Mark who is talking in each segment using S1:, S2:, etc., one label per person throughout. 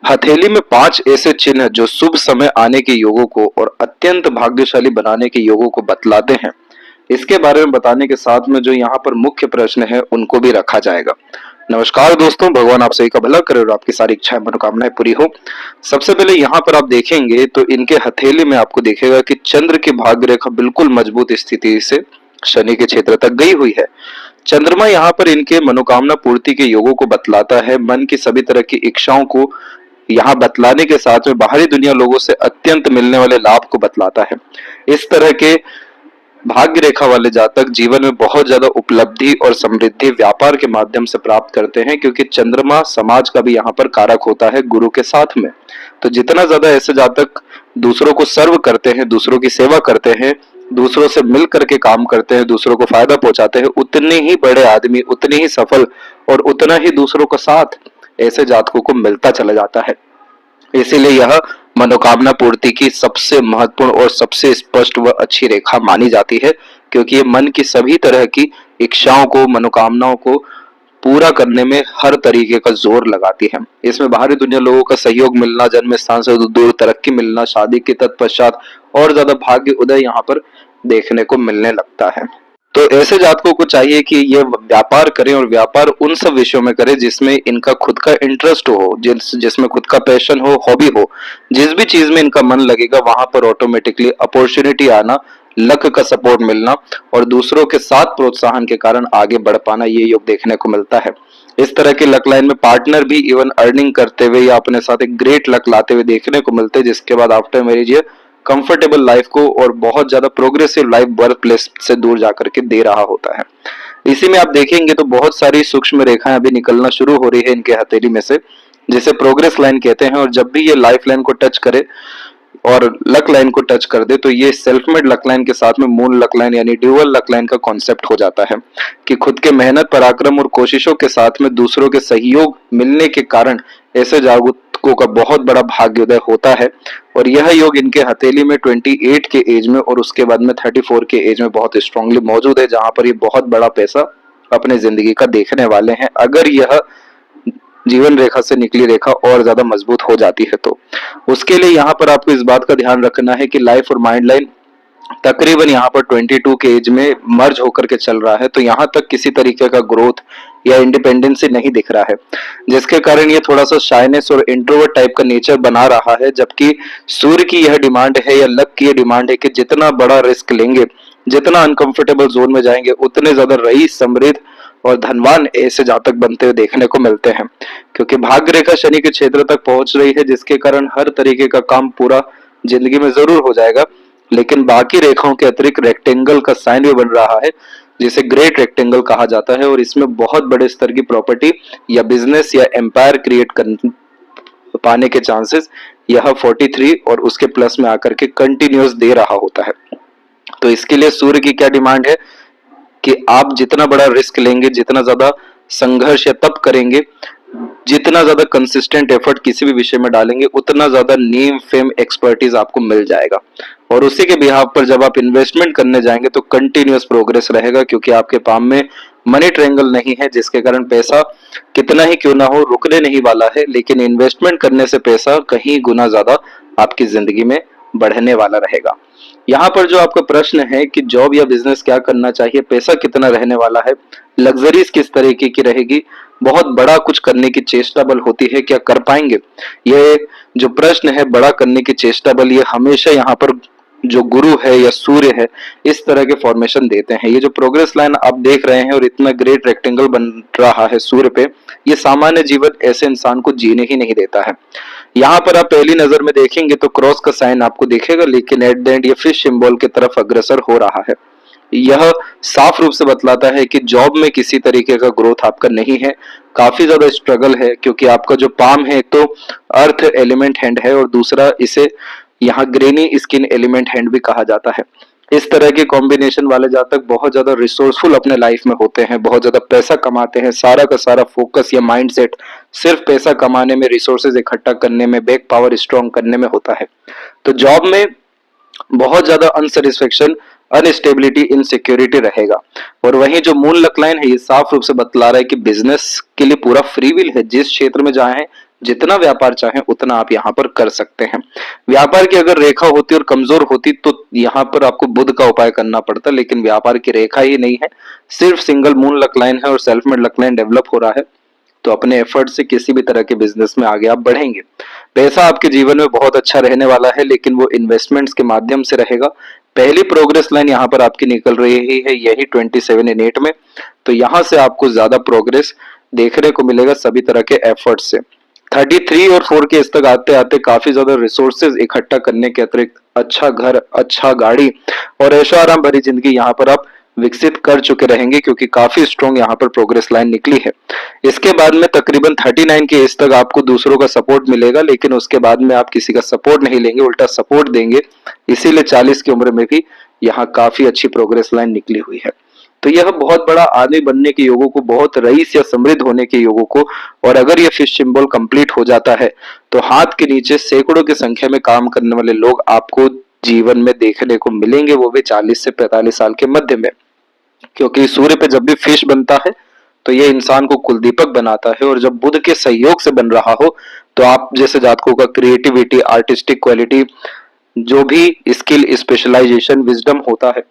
S1: हथेली में 5 ऐसे चिन्ह जो शुभ समय आने के योगों को और अत्यंत भाग्यशाली बनाने के योगों को बतलाते हैं। इसके बारे में बताने के साथ में जो यहाँ पर मुख्य प्रश्न है उनको भी रखा जाएगा। नमस्कार दोस्तों, भगवान आप सभी का भला करे और आपकी सारी इच्छाएं मनोकामनाएं पूरी हो। सबसे पहले यहाँ पर आप देखेंगे तो इनके हथेली में आपको दिखेगा कि चंद्र की भाग्य रेखा बिल्कुल मजबूत स्थिति से शनि के क्षेत्र तक गई हुई है। चंद्रमा यहाँ पर इनके मनोकामना पूर्ति के योगों को बतलाता है, मन की सभी तरह की इच्छाओं को यहाँ बतलाने के साथ में बाहरी दुनिया लोगों से अत्यंत मिलने वाले लाभ को बतलाता है। इस तरह के भाग्य रेखा वाले जातक जीवन में बहुत ज्यादा उपलब्धि और समृद्धि व्यापार के माध्यम से प्राप्त करते हैं, क्योंकि चंद्रमा समाज का भी यहाँ पर कारक होता है गुरु के साथ में। तो जितना ज्यादा ऐसे जातक दूसरों को सर्व करते हैं, दूसरों की सेवा करते हैं, दूसरों से मिल करके काम करते हैं, दूसरों को फायदा पहुंचाते हैं, उतने ही बड़े आदमी, उतने ही सफल और उतना ही दूसरों का साथ ऐसे जातकों को मिलता चला जाता है। इसीलिए यह मनोकामना पूर्ति की सबसे महत्वपूर्ण और सबसे स्पष्ट व अच्छी रेखा मानी जाती है, क्योंकि ये मन की सभी तरह की इच्छाओं को, मनोकामनाओं को पूरा करने में हर तरीके का जोर लगाती है। इसमें बाहरी दुनिया लोगों का सहयोग मिलना, जन्म स्थान से दूर तरक्की मिलना, शादी के तत्पश्चात और ज्यादा भाग्य उदय यहाँ पर देखने को मिलने लगता है। तो ऐसे जातकों को चाहिए कि ये व्यापार करें और व्यापार उन सब विषयों में करें जिसमें इनका खुद का इंटरेस्ट हो, जिसमें खुद का पैशन हो, हॉबी हो। जिस भी चीज में इनका मन लगेगा वहां पर ऑटोमेटिकली अपॉर्चुनिटी आना, लक का सपोर्ट मिलना और दूसरों के साथ प्रोत्साहन के कारण आगे बढ़ पाना, ये योग देखने को मिलता है। इस तरह के लक लाइन में पार्टनर भी इवन अर्निंग करते हुए या अपने साथ एक ग्रेट लक लाते हुए देखने को मिलते हैं, जिसके बाद आफ्टर मैरिज ये कंफर्टेबल लाइफ को और बहुत ज्यादा प्रोग्रेसिव लाइफ वर्क प्लेस से दूर जाकर के दे रहा होता है। इसी में आप देखेंगे तो बहुत सारी सूक्ष्म रेखाएं अभी निकलना शुरू हो रही है इनके हथेली में से, जिसे प्रोग्रेस लाइन कहते हैं। और जब भी ये लाइफ लाइन को टच करे और लक लाइन को टच कर दे तो ये सेल्फ मेड लक लाइन के साथ में मून लक लाइन यानी ड्यूअल लक लाइन का कॉन्सेप्ट हो जाता है कि खुद के मेहनत, पराक्रम और कोशिशों के साथ में दूसरों के सहयोग मिलने के कारण ऐसे जागरूकों का बहुत बड़ा भाग्योदय होता है। और यह योग इनके हथेली में 28 के एज में और उसके बाद में 34 के एज में बहुत स्ट्रांगली मौजूद है, जहां पर ये बहुत बड़ा पैसा अपने जिंदगी का देखने वाले हैं, अगर यह जीवन रेखा से निकली रेखा और ज्यादा मजबूत हो जाती है तो। उसके लिए यहाँ पर आपको इस बात का ध्यान रखना है कि लाइफ और माइंड लाइन तकरीबन यहाँ पर 22 के एज में मर्ज होकर के चल रहा है, तो यहाँ तक किसी तरीके का ग्रोथ या इंडिपेंडेंसी नहीं दिख रहा है, जिसके कारण ये थोड़ा सा शाइनेस और इंट्रोवर्ट टाइप का नेचर बना रहा है। जबकि सूर्य की यह डिमांड है या लक की यह डिमांड है कि जितना बड़ा रिस्क लेंगे, जितना अनकंफर्टेबल जोन में जाएंगे, उतने ज्यादा रईस, समृद्ध और धनवान ऐसे जातक बनते हुए देखने को मिलते हैं। क्योंकि भाग्य रेखा शनि के क्षेत्र तक पहुंच रही है, जिसके कारण हर तरीके का काम पूरा जिंदगी में जरूर हो जाएगा, लेकिन बाकी रेखाओं के अतिरिक्त रेक्टेंगल का साइन भी बन रहा है, जिसे ग्रेट रेक्टेंगल कहा जाता है। और इसमें बहुत बड़े स्तर की प्रॉपर्टी या बिजनेस या एम्पायर क्रिएट कर पाने के चांसेस यह 43 और उसके प्लस में आकर के कंटिन्यूस दे रहा होता है। तो इसके लिए सूर्य की क्या डिमांड है कि आप जितना बड़ा रिस्क लेंगे, जितना ज्यादा संघर्ष या तप करेंगे, जितना ज्यादा कंसिस्टेंट एफर्ट किसी भी विषय में डालेंगे, उतना ज्यादा नेम, फेम, एक्सपर्टीज आपको मिल जाएगा। और उसी के बिहाफ पर जब आप इन्वेस्टमेंट करने जाएंगे तो कंटिन्यूअस प्रोग्रेस रहेगा, क्योंकि आपके पाम में मनी ट्रायंगल नहीं है, जिसके कारण पैसा कितना ही क्यों ना हो रुकने नहीं वाला है, लेकिन इन्वेस्टमेंट करने से पैसा कहीं गुना ज्यादा आपकी जिंदगी में बढ़ने वाला रहेगा। यहाँ पर जो आपका प्रश्न है कि जॉब या बिजनेस क्या करना चाहिए, पैसा कितना रहने वाला है, लग्जरीज किस तरीके की रहेगी, बहुत बड़ा कुछ करने की चेष्टा बल होती है, क्या कर पाएंगे, ये जो प्रश्न है बड़ा करने की चेष्टा बल, ये हमेशा यहाँ पर जो गुरु है या सूर्य है इस तरह के फॉर्मेशन देते हैं। ये जो प्रोग्रेस लाइन आप देख रहे हैं और इतना ग्रेट रेक्टेंगल बन रहा है सूर्य पे, ये सामान्य जीवन ऐसे इंसान को जीने ही नहीं देता है। यहाँ पर आप पहली नजर में देखेंगे तो क्रॉस का साइन आपको दिखेगा, लेकिन एट द एंड ये फिश सिंबल की तरफ अग्रसर हो रहा है। यह साफ रूप से बतलाता है कि जॉब में किसी तरीके का ग्रोथ आपका नहीं है, काफी ज्यादा स्ट्रगल है, क्योंकि आपका जो पाम है तो अर्थ एलिमेंट हैंड है और दूसरा इसे यहाँ ग्रेनी स्किन एलिमेंट हैंड भी कहा जाता है। इस तरह के कॉम्बिनेशन वाले जातक बहुत ज्यादा रिसोर्सफुल अपने लाइफ में होते हैं, बहुत ज्यादा पैसा कमाते हैं, सारा का सारा फोकस या माइंडसेट सिर्फ पैसा कमाने में, रिसोर्सेज इकट्ठा करने में, बैक पावर स्ट्रॉन्ग करने में होता है। तो जॉब में बहुत ज्यादा अनसेटिस्फेक्शन, अनस्टेबिलिटी, इनसिक्योरिटी रहेगा। और वहीं जो मूल लक लाइन है ये साफ रूप से बतला रहा है कि बिजनेस के लिए पूरा फ्री विल है, जिस क्षेत्र में जाए जितना व्यापार चाहें उतना आप यहाँ पर कर सकते हैं। व्यापार की अगर रेखा होती और कमजोर होती तो यहाँ पर आपको बुध का उपाय करना पड़ता, लेकिन व्यापार की रेखा ही नहीं है, सिर्फ सिंगल मून लक लाइन है और self made luck line develop हो रहा है, तो अपने एफर्ट से किसी भी तरह के बिजनेस में आगे आप बढ़ेंगे। पैसा आपके जीवन में बहुत अच्छा रहने वाला है, लेकिन वो इन्वेस्टमेंट्स के माध्यम से रहेगा। पहली प्रोग्रेस लाइन यहाँ पर आपकी निकल रही है यही 27 इन 8 में, तो यहाँ से आपको ज्यादा प्रोग्रेस देखने को मिलेगा सभी तरह के एफर्ट से। 33 और 4 के इस तक आते आते काफी ज्यादा रिसोर्सेज इकट्ठा करने के अतिरिक्त अच्छा घर, अच्छा गाड़ी और ऐशो आराम भरी जिंदगी यहाँ पर आप विकसित कर चुके रहेंगे, क्योंकि काफी स्ट्रॉन्ग यहाँ पर प्रोग्रेस लाइन निकली है। इसके बाद में तकरीबन 39 के एज तक आपको दूसरों का सपोर्ट मिलेगा, लेकिन उसके बाद में आप किसी का सपोर्ट नहीं लेंगे, उल्टा सपोर्ट देंगे। इसीलिए 40 की उम्र में भी यहाँ काफी अच्छी प्रोग्रेस लाइन निकली हुई है। तो यह बहुत बड़ा आदमी बनने के योगों को, बहुत रईस या समृद्ध होने के योगों को, और अगर ये फिश सिंबल कंप्लीट हो जाता है तो हाथ के नीचे सैकड़ों की संख्या में काम करने वाले लोग आपको जीवन में देखने को मिलेंगे, वो भी 40 से 45 साल के मध्य में। क्योंकि सूर्य पे जब भी फिश बनता है तो ये इंसान को कुलदीपक बनाता है, और जब बुध के सहयोग से बन रहा हो तो आप जैसे जातकों का क्रिएटिविटी, आर्टिस्टिक क्वालिटी, जो भी स्किल, स्पेशलाइजेशन, विजडम होता है,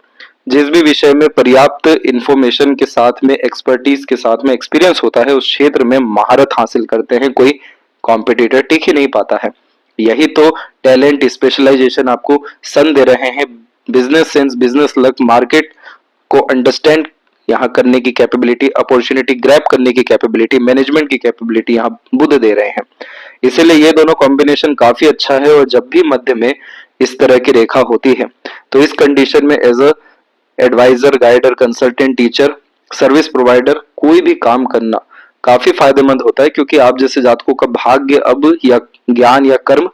S1: जिस भी विषय में पर्याप्त इंफॉर्मेशन के साथ में, एक्सपर्टीज के साथ में एक्सपीरियंस होता है, उस क्षेत्र में महारत हासिल करते हैं, कोई कॉम्पिटिटर टिक ही नहीं पाता है। यही तो टैलेंट, स्पेशलाइजेशन आपको सन दे रहे हैं। Business sense, business luck, market को अंडरस्टैंड यहाँ करने की कैपेबिलिटी, अपॉर्चुनिटी ग्रैब करने की कैपेबिलिटी, मैनेजमेंट की कैपेबिलिटी यहाँ बुध दे रहे हैं। इसीलिए ये दोनों कॉम्बिनेशन काफी अच्छा है। और जब भी मध्य में इस तरह की रेखा होती है तो इस कंडीशन में as a adviser, guider, consultant, teacher, service provider कोई भी काम करना काफी फायदेमंद होता है, क्योंकि आप जैसे जातकों का भाग्य अब या ज्ञान या कर्म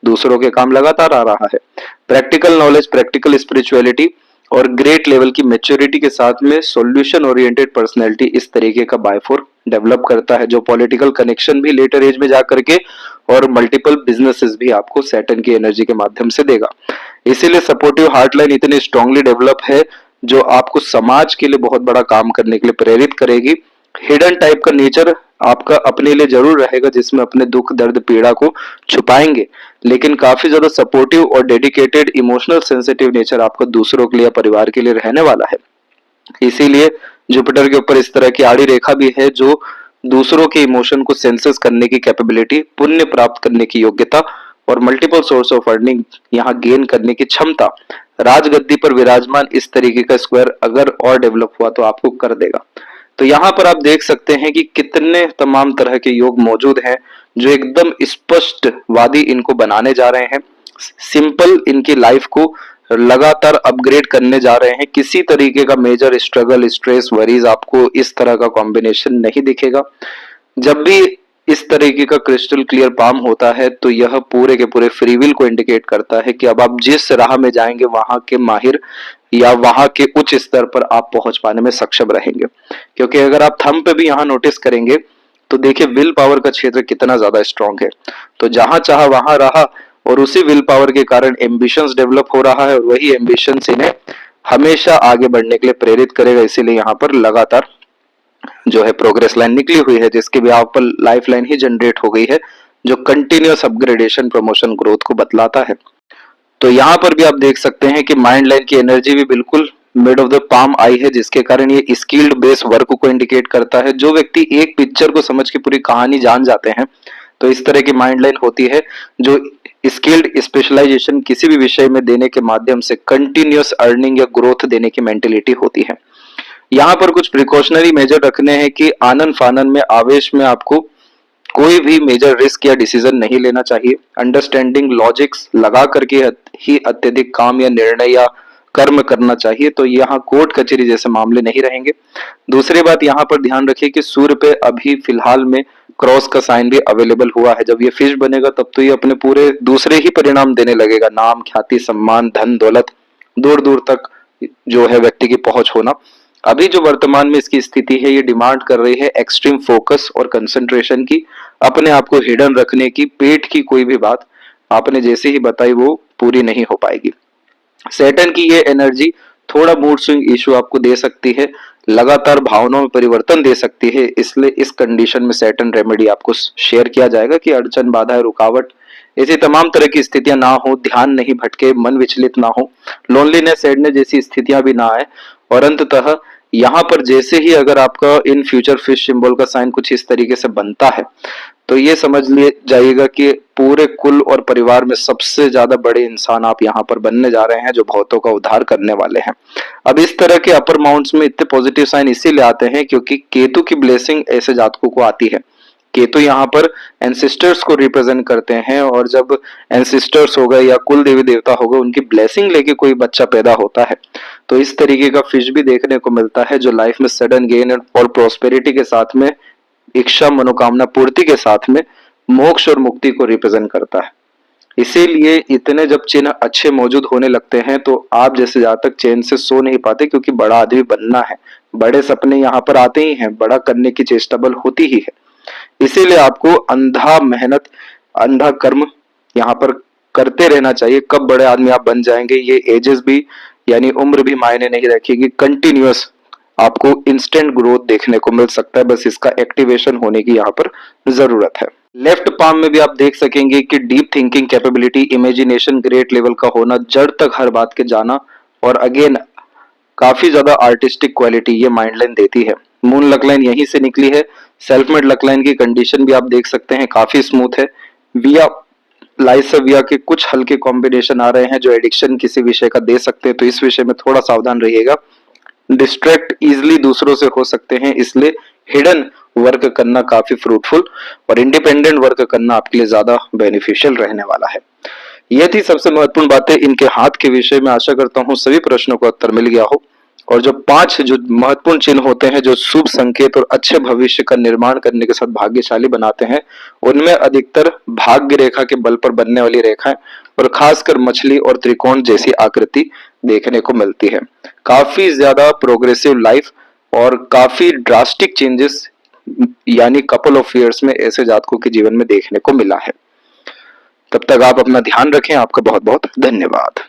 S1: दूसरों के काम लगातार आ रहा है। प्रैक्टिकल नॉलेज, प्रैक्टिकल स्पिरिचुअलिटी और ग्रेट लेवल की मेच्योरिटी के साथ में सॉल्यूशन ओरिएंटेड पर्सनैलिटी इस तरीके का बायफोर डेवलप करता है, जो पॉलिटिकल कनेक्शन भी लेटर एज में जा करके और मल्टीपल बिजनेसेस भी आपको सैटर्न की एनर्जी के माध्यम से देगा। इसीलिए सपोर्टिव हार्टलाइन इतनी स्ट्रांगली डेवलप है जो आपको समाज के लिए बहुत बड़ा काम करने के लिए प्रेरित करेगी। हिडन टाइप का नेचर आपका अपने लिए जरूर रहेगा, जिसमें अपने दुख, दर्द, पीड़ा को छुपाएंगे, लेकिन काफी ज्यादा सपोर्टिव और डेडिकेटेड, इमोशनल, सेंसिटिव नेचर आपका दूसरों के लिए, परिवार के लिए रहने वाला है। इसीलिए जुपिटर के ऊपर इस तरह की आड़ी रेखा भी है, जो दूसरों के इमोशन को सेंसेस करने की कैपेबिलिटी, पुण्य प्राप्त करने की योग्यता और मल्टीपल सोर्स ऑफ अर्निंग यहाँ गेन करने की क्षमता, राजगद्दी पर विराजमान इस तरीके का स्क्वायर अगर और डेवलप हुआ तो आपको कर देगा। तो यहाँ पर आप देख सकते हैं कि कितने तमाम तरह के योग मौजूद हैं जो एकदम स्पष्टवादी इनको बनाने जा रहे हैं, सिंपल इनकी लाइफ को लगातार अपग्रेड करने जा रहे हैं। किसी तरीके का मेजर स्ट्रगल, स्ट्रेस, वरीज आपको इस तरह का कॉम्बिनेशन नहीं दिखेगा। जब भी इस तरीके का क्रिस्टल क्लियर पाम होता है तो यह पूरे के पूरे फ्री विल को इंडिकेट करता है कि अब आप जिस राह में जाएंगे वहां के माहिर या वहां के उच्च स्तर पर आप पहुंच पाने में सक्षम रहेंगे। क्योंकि अगर आप थंब पे भी यहाँ नोटिस करेंगे तो देखिए विल पावर का क्षेत्र कितना ज्यादा स्ट्रांग है। तो जहां चाहा वहां रहा, और उसी विल पावर के कारण एम्बिशंस डेवलप हो रहा है, और वही एम्बिशंस इन्हें हमेशा आगे बढ़ने के लिए प्रेरित करेगा। इसीलिए यहाँ पर लगातार जो है प्रोग्रेस लाइन निकली हुई है, जिसके भी आप पर लाइफ लाइन ही जनरेट हो गई है, जो कंटिन्यूअस अपग्रेडेशन, प्रमोशन, ग्रोथ को बतलाता है। तो यहाँ पर भी आप देख सकते हैं कि माइंड लाइन की एनर्जी भी बिल्कुल मिड ऑफ द पाम आई है, जिसके कारण ये स्किल्ड बेस वर्क को इंडिकेट करता है। जो व्यक्ति एक पिक्चर को समझ के पूरी कहानी जान जाते हैं, तो इस तरह की माइंड लाइन होती है जो स्किल्ड स्पेशलाइजेशन किसी भी विषय में देने के माध्यम से कंटिन्यूअस अर्निंग या ग्रोथ देने की मेंटेलिटी होती है। यहाँ पर कुछ प्रिकॉशनरी मेजर रखने हैं कि आनन फानन में, आवेश में आपको कोई भी मेजर रिस्क या डिसीजन नहीं लेना चाहिए। अंडरस्टैंडिंग, लॉजिक्स लगा करके ही अत्यधिक काम या निर्णय या कर्म करना चाहिए। तो यहाँ कोर्ट कचहरी जैसे मामले नहीं रहेंगे। दूसरी बात यहाँ पर ध्यान रखिए कि सूर्य पे अभी फिलहाल में क्रॉस का साइन भी अवेलेबल हुआ है। जब ये फिश बनेगा तब तो ये अपने पूरे दूसरे ही परिणाम देने लगेगा, नाम, ख्याति, सम्मान, धन, दौलत, दूर दूर तक जो है व्यक्ति की पहुंच होना। अभी जो वर्तमान में इसकी स्थिति है, ये डिमांड कर रही है एक्सट्रीम फोकस और कंसंट्रेशन की, अपने आप को हिडन रखने की। पेट की कोई भी बात आपने जैसे ही बताई वो पूरी नहीं हो पाएगी। सैटर्न की ये एनर्जी थोड़ा मूड स्विंग इशू आपको दे सकती है, लगातार भावनाओं में परिवर्तन दे सकती है। इसलिए इस कंडीशन में सैटर्न रेमेडी आपको शेयर किया जाएगा कि अड़चन, बाधा, रुकावट, ऐसी तमाम तरह की स्थितियां ना हो, ध्यान नहीं भटके, मन विचलित ना हो, लोनलीनेस, सैडनेस जैसी स्थितियां भी ना आए। और अंततः यहाँ पर जैसे ही अगर आपका इन फ्यूचर फिश सिंबल का साइन कुछ इस तरीके से बनता है, तो ये समझ लिए जाइएगा कि पूरे कुल और परिवार में सबसे ज्यादा बड़े इंसान आप यहाँ पर बनने जा रहे हैं, जो बहुतों का उद्धार करने वाले हैं। अब इस तरह के अपर माउंट्स में इतने पॉजिटिव साइन इसीलिए आते हैं क्योंकि केतु की ब्लेसिंग ऐसे जातकों को आती है। केतु यहाँ पर एंसिस्टर्स को रिप्रेजेंट करते हैं, और जब एंसिस्टर्स हो गए या कुल देवी देवता हो गए, उनकी ब्लेसिंग लेके कोई बच्चा पैदा होता है, तो इस तरीके का फिश भी देखने को मिलता है, जो लाइफ में सडन गेन और प्रोस्पेरिटी के साथ में, इच्छा मनोकामना पूर्ति के साथ में मोक्ष और मुक्ति को रिप्रेजेंट करता है। इसीलिए इतने जब चिन्ह अच्छे मौजूद होने लगते हैं तो आप जैसे जातक चैन से सो नहीं पाते, क्योंकि बड़ा आदमी बनना है, बड़े सपने यहाँ पर आते ही हैं, बड़ा करने की चेष्टा बल होती ही है। इसीलिए आपको अंधा मेहनत, अंधा कर्म यहाँ पर करते रहना चाहिए। कब बड़े आदमी आप बन जाएंगे, ये एजेस भी यानी उम्र भी मायने नहीं रखेगी। कंटिन्यूअस आपको इंस्टेंट ग्रोथ देखने को मिल सकता है, बस इसका एक्टिवेशन होने की यहाँ पर जरूरत है। लेफ्ट पाम में भी आप देख सकेंगे कि deep thinking capability, imagination great level का होना, जड़ तक हर बात के जाना, और अगेन काफी ज्यादा आर्टिस्टिक क्वालिटी ये माइंड लाइन देती है। मून लक लाइन यहीं से निकली है। सेल्फ मेड लक लाइन की कंडीशन भी आप देख सकते हैं, काफी स्मूथ है। विया लाइसविया के कुछ हल्के कॉम्बिनेशन आ रहे हैं जो एडिक्शन किसी विषय का दे सकते हैं, तो इस विषय में थोड़ा सावधान रहिएगा। डिस्ट्रैक्ट इजिली दूसरों से हो सकते हैं, इसलिए हिडन वर्क करना काफी फ्रूटफुल और इंडिपेंडेंट वर्क करना आपके लिए ज्यादा बेनिफिशियल रहने वाला है। ये थी सबसे महत्वपूर्ण बातें इनके हाथ के विषय में। आशा करता हूँ सभी प्रश्नों का उत्तर मिल गया हो। और जो 5 जो महत्वपूर्ण चिन्ह होते हैं जो शुभ संकेत और अच्छे भविष्य का निर्माण करने के साथ भाग्यशाली बनाते हैं, उनमें अधिकतर भाग्य रेखा के बल पर बनने वाली रेखाएं और खासकर मछली और त्रिकोण जैसी आकृति देखने को मिलती है। काफी ज्यादा प्रोग्रेसिव लाइफ और काफी ड्रास्टिक चेंजेस यानी कपल ऑफ ईयर्स में ऐसे जातकों के जीवन में देखने को मिला है। तब तक आप अपना ध्यान रखें। आपका बहुत बहुत धन्यवाद।